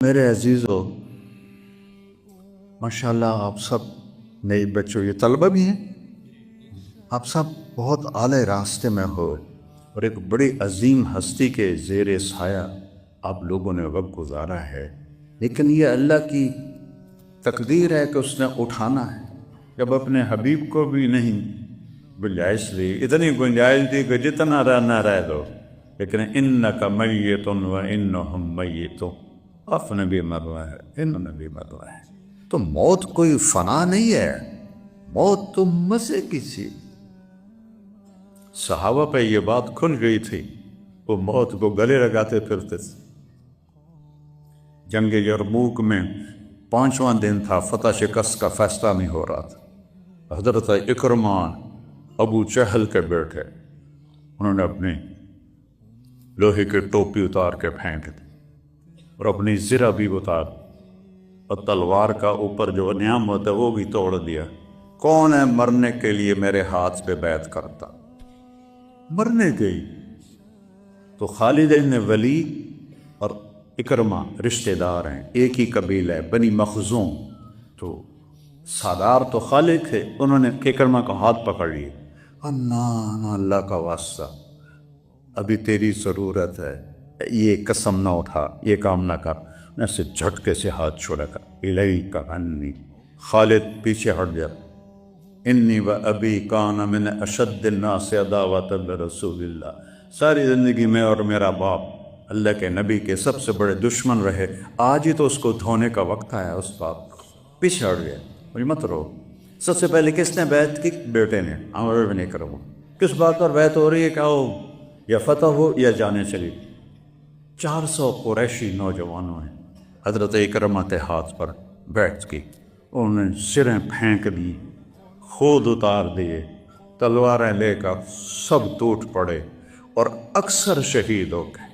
میرے عزیزو، ماشاءاللہ آپ سب نئے بچوں، یہ طلبہ بھی ہیں، آپ سب بہت اعلی راستے میں ہو اور ایک بڑی عظیم ہستی کے زیر سایہ آپ لوگوں نے وقت گزارا ہے، لیکن یہ اللہ کی تقدیر ہے کہ اس نے اٹھانا ہے۔ جب اپنے حبیب کو بھی نہیں گنجائش دی، اتنی گنجائش دی کہ جتنا رہنا رہ دو، لیکن انک میت و انہم میتون، آپ نے بھی مرنا ہے، انہوں نے بھی مرنا ہے۔ تو موت کوئی فنا نہیں ہے، موت تو مزے کی چیز۔ صحابہ پہ یہ بات کھل گئی تھی، وہ موت کو گلے لگاتے پھرتے تھے۔ جنگ یرموک میں 5واں دن تھا، فتح شکست کا فیصلہ نہیں ہو رہا تھا۔ حضرت اکرمہ ابو جہل کے بیٹے، انہوں نے اپنی لوہے کی ٹوپی اتار کے پھینک دی اور اپنی زرہ بھی اتار اور تلوار کا اوپر جو انعام ہوتا ہے وہ بھی توڑ دیا۔ کون ہے مرنے کے لیے میرے ہاتھ پہ بیعت کرتا؟ مرنے گئی تو خالد بن ولید اور اکرمہ رشتہ دار ہیں، ایک ہی قبیلہ ہے، بنی مخزوم۔ تو سردار تو خالد تھے، انہوں نے اکرمہ کا ہاتھ پکڑ لیا، نہ اللہ کا واسطہ، ابھی تیری ضرورت ہے، یہ قسم نہ اٹھا، یہ کام نہ کر۔ نے سے جھٹکے سے ہاتھ چھوڑا کر الیک عنی، خالد پیچھے ہٹ گیا۔ انی و ابی کان من اشد الناس عداوۃ لرسول اللہ، ساری زندگی میں اور میرا باپ اللہ کے نبی کے سب سے بڑے دشمن رہے، آج ہی تو اس کو دھونے کا وقت آیا۔ اس باپ پیچھے ہٹ گیا، مجھے مت رو۔ سب سے پہلے کس نے بیعت کی؟ بیٹے نے، عمر بن اکرمہ۔ کس بات پر بیعت ہو رہی ہے؟ کہ وہ یا فتح ہو یا جانے چلی۔ 400 قریشی نوجوانوں نے حضرت اکرمہ کے ہاتھ پر بیعت کی، انہوں نے سریں پھینک دی، خود اتار دیے، تلواریں لے کر سب ٹوٹ پڑے اور اکثر شہید ہو گئے۔